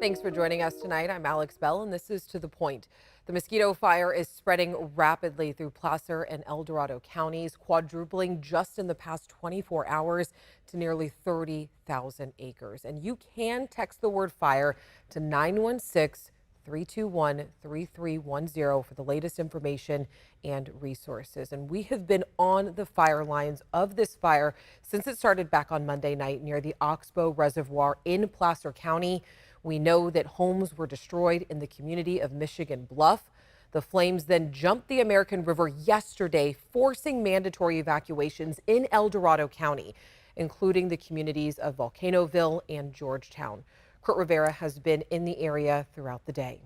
Thanks for joining us tonight. I'm Alex Bell, and this is To the Point. The Mosquito Fire is spreading rapidly through Placer and El Dorado counties, quadrupling just in the past 24 hours to nearly 30,000 acres. And you can text the word fire to 916-321-3310 for the latest information and resources. And we have been on the fire lines of this fire since it started back on Monday night near the Oxbow Reservoir in Placer County. We know that homes were destroyed in the community of Michigan Bluff. The flames then jumped the American River yesterday, forcing mandatory evacuations in El Dorado County, including the communities of Volcanoville and Georgetown. Kurt Rivera has been in the area throughout the day.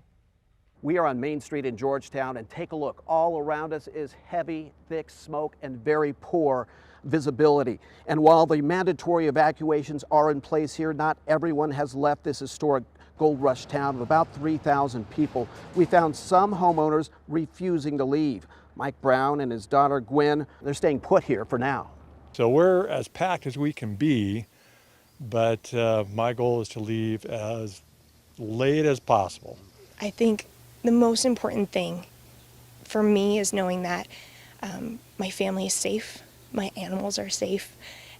We are on Main Street in Georgetown, and take a look. All around us is heavy, thick smoke and very poor visibility. And while the mandatory evacuations are in place here, not everyone has left this historic gold rush town of about 3,000 people. We found some homeowners refusing to leave. Mike Brown and his daughter Gwen, they're staying put here for now. So we're as packed as we can be, but my goal is to leave as late as possible. I think the most important thing for me is knowing that my family is safe, my animals are safe,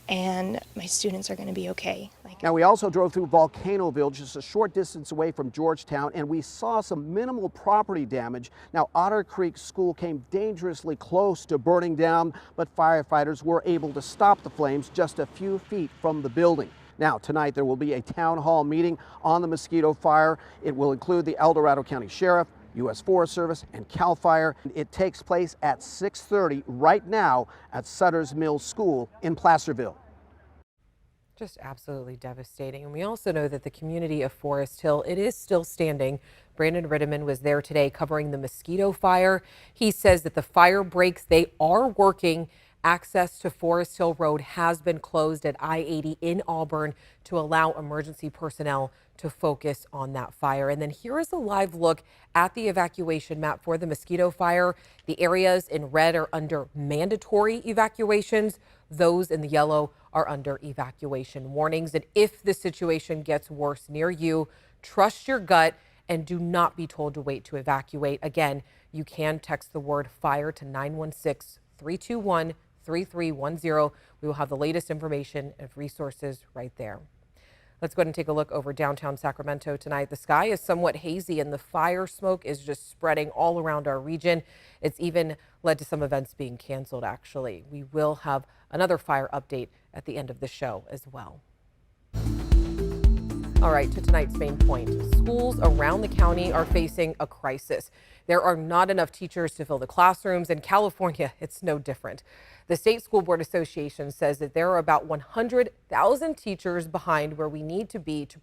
and my students are going to be okay. Now, we also drove through Volcanoville, just a short distance away from Georgetown, and we saw some minimal property damage. Now, Otter Creek School came dangerously close to burning down, but firefighters were able to stop the flames just a few feet from the building. Now, tonight there will be a town hall meeting on the Mosquito Fire. It will include the El Dorado County Sheriff, U.S. Forest Service, and CAL FIRE. It takes place at 6:30 right now at Sutter's Mills School in Placerville. Just absolutely devastating. And we also know that the community of Forest Hill, it is still standing. Brandon Ritteman was there today covering the Mosquito Fire. He says that the fire breaks, they are working. Access to Forest Hill Road has been closed at I-80 in Auburn to allow emergency personnel to focus on that fire. And then here is a live look at the evacuation map for the Mosquito Fire. The areas in red are under mandatory evacuations. Those in the yellow are under evacuation warnings. And if the situation gets worse near you, trust your gut and do not be told to wait to evacuate. Again, you can text the word fire to 916-321-3310. We will have the latest information and resources right there. Let's go ahead and take a look over downtown Sacramento tonight. The sky is somewhat hazy and the fire smoke is just spreading all around our region. It's even led to some events being canceled, actually. We will have another fire update at the end of the show as well. All right, to tonight's main point. Schools around the county are facing a crisis. There are not enough teachers to fill the classrooms. In California, it's no different. The State School Board Association says that there are about 100,000 teachers behind where we need to be to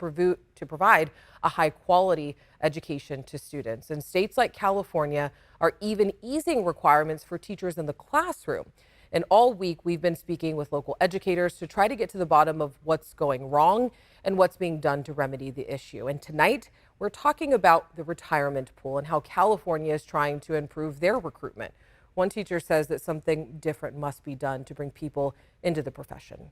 provide a high quality education to students. And states like California are even easing requirements for teachers in the classroom. And all week, we've been speaking with local educators to try to get to the bottom of what's going wrong and what's being done to remedy the issue. And tonight, we're talking about the retirement pool and how California is trying to improve their recruitment. One teacher says that something different must be done to bring people into the profession.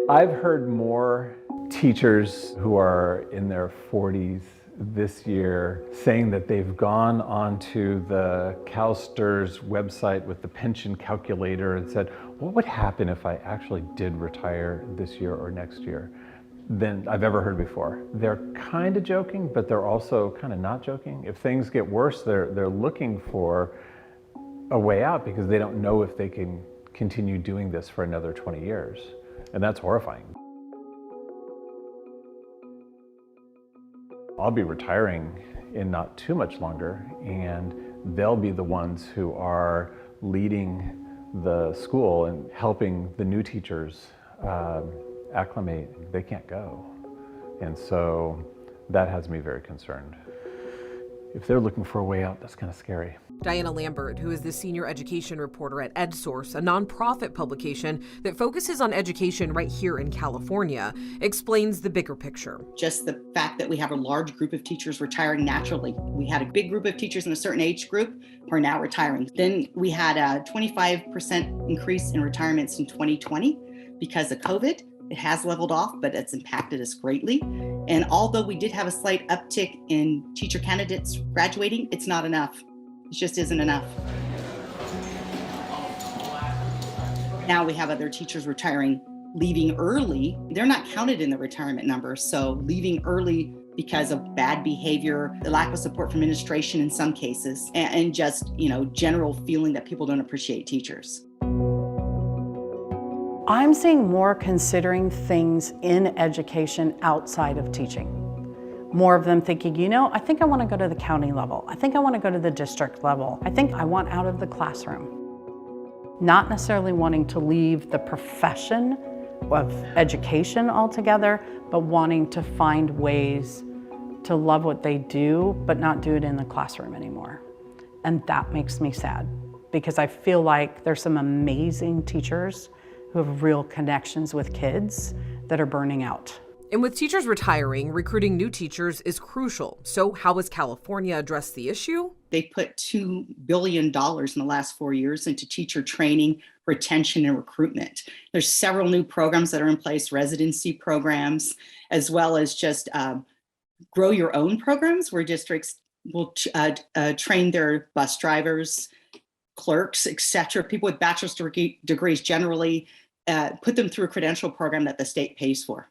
I've heard more teachers who are in their 40s this year saying that they've gone onto the CalSTRS website with the pension calculator and said, what would happen if I actually did retire this year or next year, than I've ever heard before. They're kind of joking, but they're also kind of not joking. If things get worse, they're looking for a way out because they don't know if they can continue doing this for another 20 years. And that's horrifying. I'll be retiring in not too much longer, and they'll be the ones who are leading the school and helping the new teachers acclimate. They can't go. And so that has me very concerned. If they're looking for a way out, that's kind of scary. Diana Lambert, who is the senior education reporter at EdSource, a nonprofit publication that focuses on education right here in California, explains the bigger picture. Just the fact that we have a large group of teachers retiring naturally. We had a big group of teachers in a certain age group who are now retiring. Then we had a 25% increase in retirements in 2020 because of COVID. It has leveled off, but it's impacted us greatly. And although we did have a slight uptick in teacher candidates graduating, it's not enough. It just isn't enough. Now we have other teachers retiring, leaving early. They're not counted in the retirement numbers. So leaving early because of bad behavior, the lack of support from administration in some cases, and just, general feeling that people don't appreciate teachers. I'm seeing more considering things in education outside of teaching. More of them thinking, I think I want to go to the county level. I think I want to go to the district level. I think I want out of the classroom. Not necessarily wanting to leave the profession of education altogether, but wanting to find ways to love what they do, but not do it in the classroom anymore. And that makes me sad, because I feel like there's some amazing teachers who have real connections with kids that are burning out. And with teachers retiring, recruiting new teachers is crucial. So how has California addressed the issue? They put $2 billion in the last 4 years into teacher training, retention, and recruitment. There's several new programs that are in place, residency programs, as well as just grow your own programs where districts will train their bus drivers, clerks, etc. People with bachelor's degrees generally, put them through a credential program that the state pays for.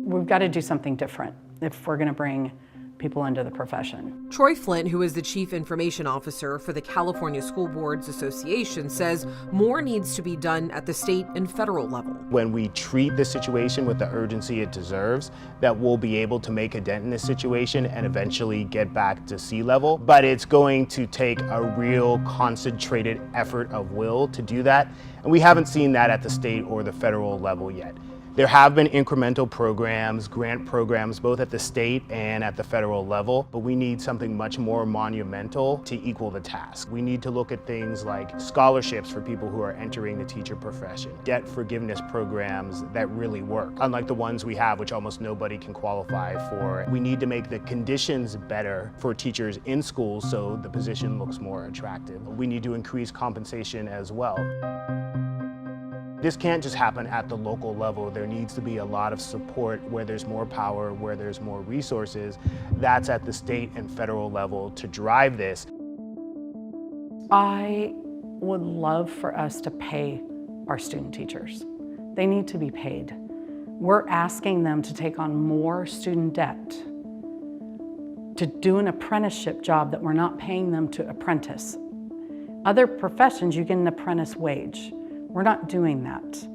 We've got to do something different if we're going to bring people into the profession. Troy Flint, who is the Chief Information Officer for the California School Boards Association, says more needs to be done at the state and federal level. When we treat the situation with the urgency it deserves, that we'll be able to make a dent in this situation and eventually get back to sea level. But it's going to take a real concentrated effort of will to do that. And we haven't seen that at the state or the federal level yet. There have been incremental programs, grant programs, both at the state and at the federal level, but we need something much more monumental to equal the task. We need to look at things like scholarships for people who are entering the teacher profession, debt forgiveness programs that really work, unlike the ones we have, which almost nobody can qualify for. We need to make the conditions better for teachers in schools so the position looks more attractive. We need to increase compensation as well. This can't just happen at the local level. There needs to be a lot of support where there's more power, where there's more resources. That's at the state and federal level to drive this. I would love for us to pay our student teachers. They need to be paid. We're asking them to take on more student debt, to do an apprenticeship job that we're not paying them to apprentice. Other professions, you get an apprentice wage. We're not doing that.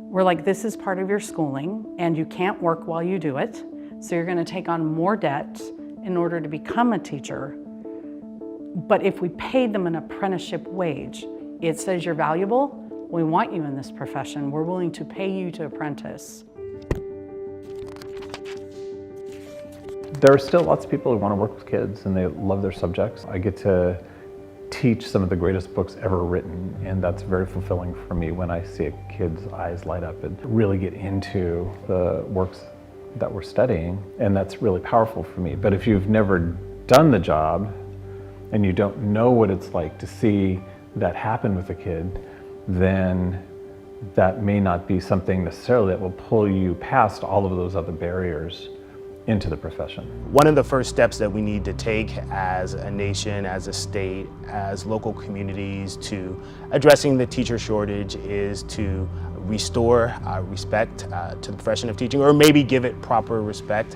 We're like, this is part of your schooling and you can't work while you do it. So you're gonna take on more debt in order to become a teacher. But if we paid them an apprenticeship wage, it says you're valuable, we want you in this profession, we're willing to pay you to apprentice. There are still lots of people who want to work with kids and they love their subjects. I get to teach some of the greatest books ever written, and that's very fulfilling for me when I see a kid's eyes light up and really get into the works that we're studying, and that's really powerful for me. But if you've never done the job and you don't know what it's like to see that happen with a kid, then that may not be something necessarily that will pull you past all of those other barriers into the profession. One of the first steps that we need to take as a nation, as a state, as local communities to addressing the teacher shortage is to restore respect to the profession of teaching, or maybe give it proper respect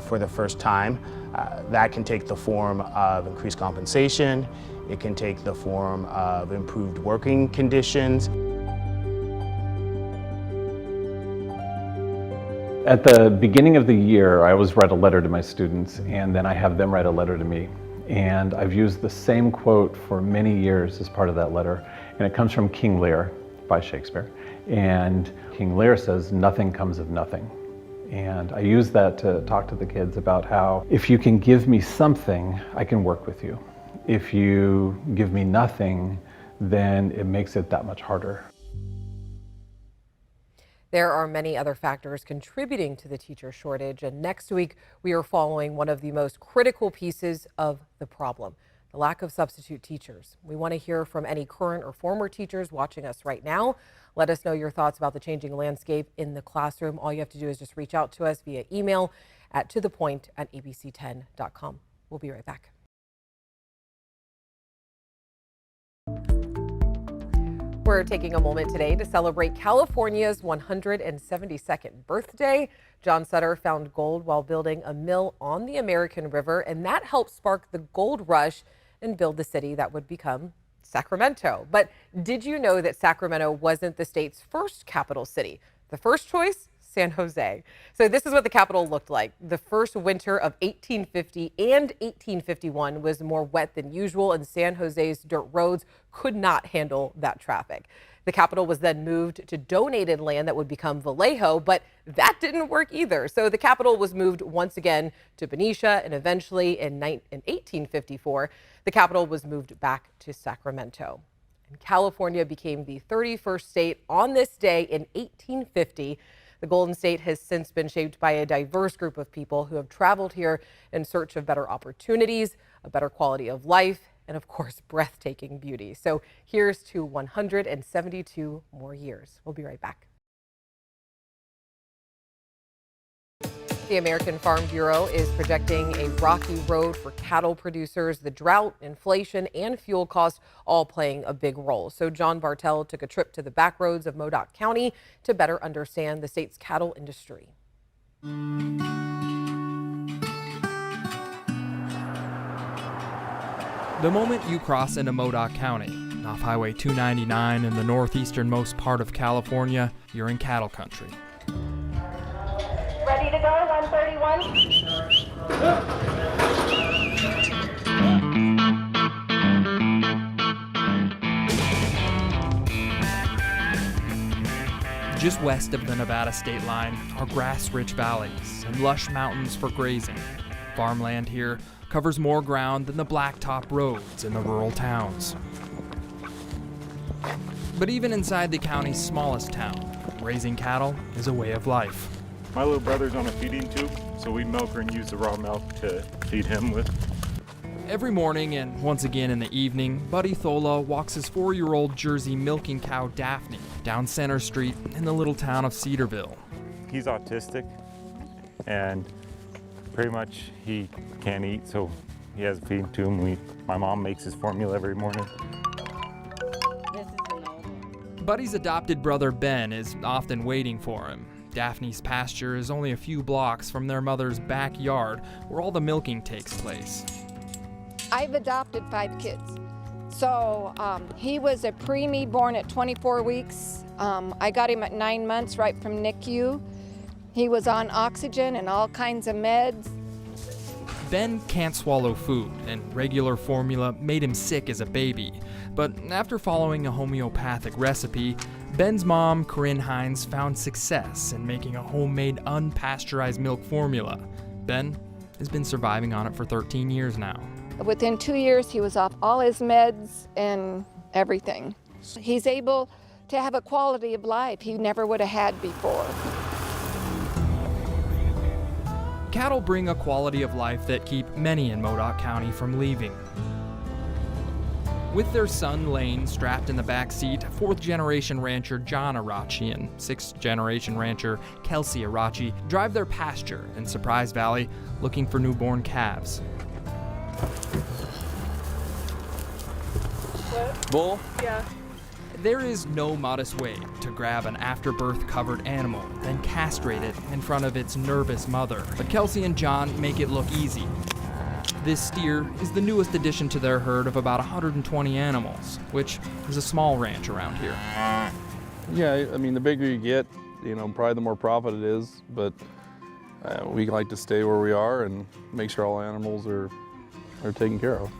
for the first time. That can take the form of increased compensation. It can take the form of improved working conditions. At the beginning of the year, I always write a letter to my students, and then I have them write a letter to me. And I've used the same quote for many years as part of that letter, and it comes from King Lear by Shakespeare. And King Lear says, "Nothing comes of nothing." And I use that to talk to the kids about how if you can give me something, I can work with you. If you give me nothing, then it makes it that much harder. There are many other factors contributing to the teacher shortage, and next week we are following one of the most critical pieces of the problem, the lack of substitute teachers. We want to hear from any current or former teachers watching us right now. Let us know your thoughts about the changing landscape in the classroom. All you have to do is just reach out to us via email at tothepoint@abc10.com. We'll be right back. We're taking a moment today to celebrate California's 172nd birthday. John Sutter found gold while building a mill on the American River, and that helped spark the gold rush and build the city that would become Sacramento. But did you know that Sacramento wasn't the state's first capital city? The first choice? San Jose. So this is what the capital looked like. The first winter of 1850 and 1851 was more wet than usual, and San Jose's dirt roads could not handle that traffic. The capital was then moved to donated land that would become Vallejo, but that didn't work either. So the capital was moved once again to Benicia, and eventually in 1854, the capital was moved back to Sacramento. And California became the 31st state on this day in 1850. The Golden State has since been shaped by a diverse group of people who have traveled here in search of better opportunities, a better quality of life, and of course, breathtaking beauty. So here's to 172 more years. We'll be right back. The American Farm Bureau is projecting a rocky road for cattle producers. The drought, inflation, and fuel costs all playing a big role. So John Bartell took a trip to the backroads of Modoc County to better understand the state's cattle industry. The moment you cross into Modoc County, off Highway 299 in the northeasternmost part of California, you're in cattle country. Ready to go, 131. Just west of the Nevada state line are grass-rich valleys and lush mountains for grazing. Farmland here covers more ground than the blacktop roads in the rural towns. But even inside the county's smallest town, raising cattle is a way of life. My little brother's on a feeding tube, so we milk her and use the raw milk to feed him with. Every morning and once again in the evening, Buddy Thola walks his 4-year-old Jersey milking cow Daphne down Center Street in the little town of Cedarville. He's autistic, and pretty much he can't eat, so he has a feeding tube. My mom makes his formula every morning. Buddy's adopted brother Ben is often waiting for him. Daphne's pasture is only a few blocks from their mother's backyard, where all the milking takes place. I've adopted 5 kids. So he was a preemie born at 24 weeks. I got him at 9 months right from NICU. He was on oxygen and all kinds of meds. Ben can't swallow food, and regular formula made him sick as a baby. But after following a homeopathic recipe, Ben's mom, Corinne Hines, found success in making a homemade unpasteurized milk formula. Ben has been surviving on it for 13 years now. Within 2 years, he was off all his meds and everything. He's able to have a quality of life he never would have had before. Cattle bring a quality of life that keep many in Modoc County from leaving. With their son Lane strapped in the back seat, 4th-generation rancher John Arachi and 6th-generation rancher Kelsey Arachi drive their pasture in Surprise Valley looking for newborn calves. What? Bull? Yeah. There is no modest way to grab an afterbirth covered animal and castrate it in front of its nervous mother. But Kelsey and John make it look easy. This steer is the newest addition to their herd of about 120 animals, which is a small ranch around here. Yeah, I mean, the bigger you get, probably the more profit it is, but we like to stay where we are and make sure all animals are taken care of.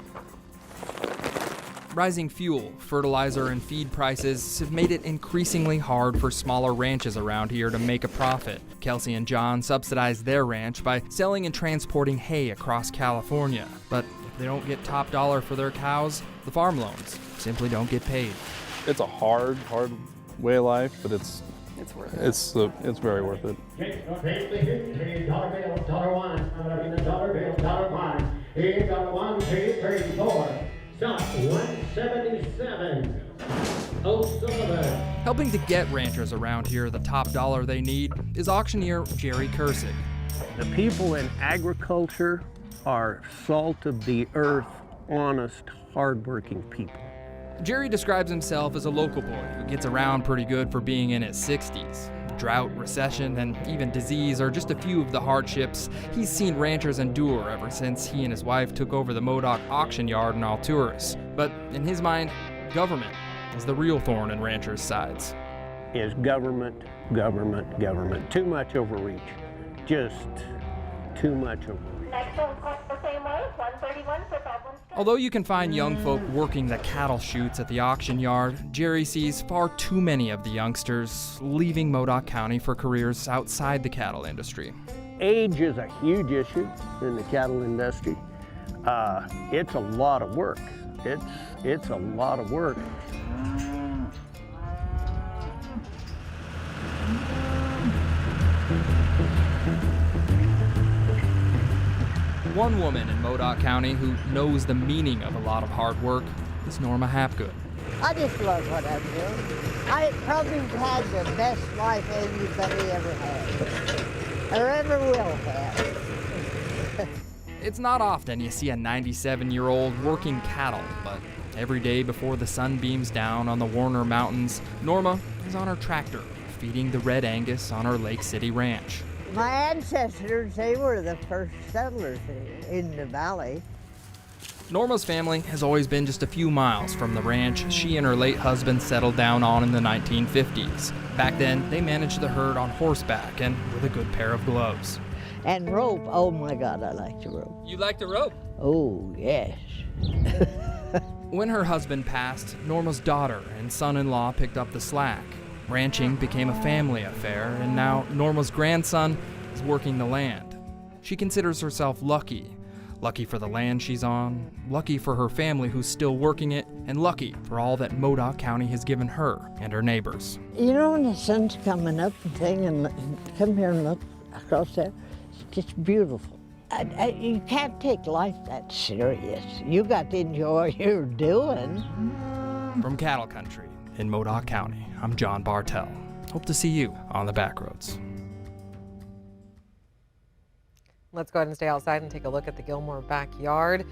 Rising fuel, fertilizer, and feed prices have made it increasingly hard for smaller ranches around here to make a profit. Kelsey and John subsidize their ranch by selling and transporting hay across California. But if they don't get top dollar for their cows, the farm loans simply don't get paid. It's a hard way of life, but it's worth it. It's very worth it. Dollar bill, $1. I'm gonna be the dollar bill, $1. Here, $1, 2, 3, 4. Stop, 177. O'Sullivan. Helping to get ranchers around here the top dollar they need is auctioneer Jerry Kursig. The people in agriculture are salt of the earth, honest, hardworking people. Jerry describes himself as a local boy who gets around pretty good for being in his 60s. Drought, recession, and even disease are just a few of the hardships he's seen ranchers endure ever since he and his wife took over the Modoc auction yard in Alturas. But in his mind, government is the real thorn in ranchers' sides. Is government, government, government. Too much overreach. Just too much overreach. Next one, the same way, 131 for problems. Although you can find young folk working the cattle chutes at the auction yard, Jerry sees far too many of the youngsters leaving Modoc County for careers outside the cattle industry. Age is a huge issue in the cattle industry. It's a lot of work. It's a lot of work. One woman in Modoc County who knows the meaning of a lot of hard work is Norma Hapgood. I just love what I'm doing. I probably had the best life anybody ever had, or ever will have. It's not often you see a 97-year-old working cattle, but every day before the sun beams down on the Warner Mountains, Norma is on her tractor, feeding the Red Angus on her Lake City ranch. My ancestors, they were the first settlers in the valley. Norma's family has always been just a few miles from the ranch she and her late husband settled down on in the 1950s. Back then, they managed the herd on horseback and with a good pair of gloves. And rope, oh my God, I like to rope. You like to rope? Oh, yes. When her husband passed, Norma's daughter and son-in-law picked up the slack. Ranching became a family affair, and now Norma's grandson is working the land. She considers herself lucky. Lucky for the land she's on, lucky for her family who's still working it, and lucky for all that Modoc County has given her and her neighbors. You know, when the sun's coming up and thing, and come here and look across there, it's just beautiful. You can't take life that serious. You got to enjoy what you're doing. From cattle country in Modoc County, I'm John Bartell. Hope to see you on the backroads. Let's go ahead and stay outside and take a look at the Gilmore backyard.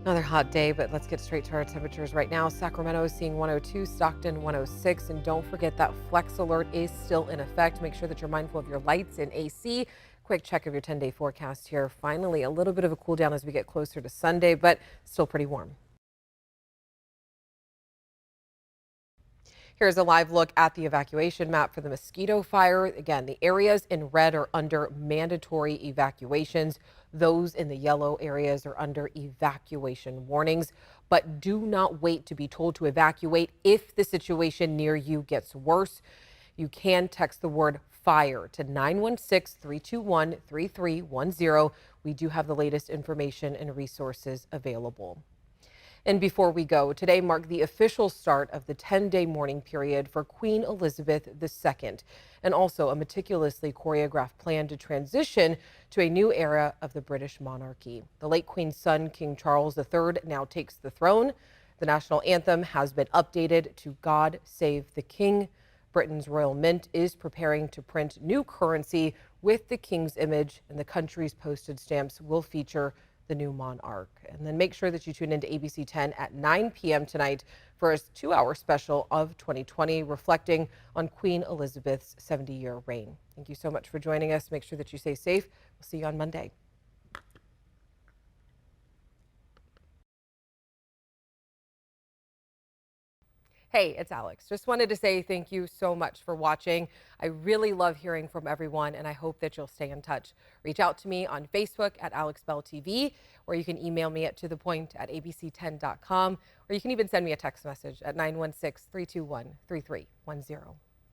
Another hot day, but let's get straight to our temperatures right now. Sacramento is seeing 102, Stockton 106, and don't forget that flex alert is still in effect. Make sure that you're mindful of your lights and AC. Quick check of your 10-day forecast here. Finally, a little bit of a cool down as we get closer to Sunday, but still pretty warm. Here's a live look at the evacuation map for the Mosquito Fire. Again, the areas in red are under mandatory evacuations. Those in the yellow areas are under evacuation warnings. But do not wait to be told to evacuate if the situation near you gets worse. You can text the word FIRE to 916-321-3310. We do have the latest information and resources available. And before we go, today marked the official start of the 10-day mourning period for Queen Elizabeth II, and also a meticulously choreographed plan to transition to a new era of the British monarchy. The late Queen's son, King Charles III, now takes the throne. The national anthem has been updated to God Save the King. Britain's Royal Mint is preparing to print new currency with the King's image, and the country's postage stamps will feature the new monarch. And then make sure that you tune into ABC 10 at 9 p.m. tonight for a 2-hour special of 2020 reflecting on Queen Elizabeth's 70-year reign. Thank you so much for joining us. Make sure that you stay safe. We'll see you on Monday. Hey, it's Alex. Just wanted to say thank you so much for watching. I really love hearing from everyone, and I hope that you'll stay in touch. Reach out to me on Facebook at AlexBellTV, or you can email me at tothepoint@abc10.com, or you can even send me a text message at 916-321-3310.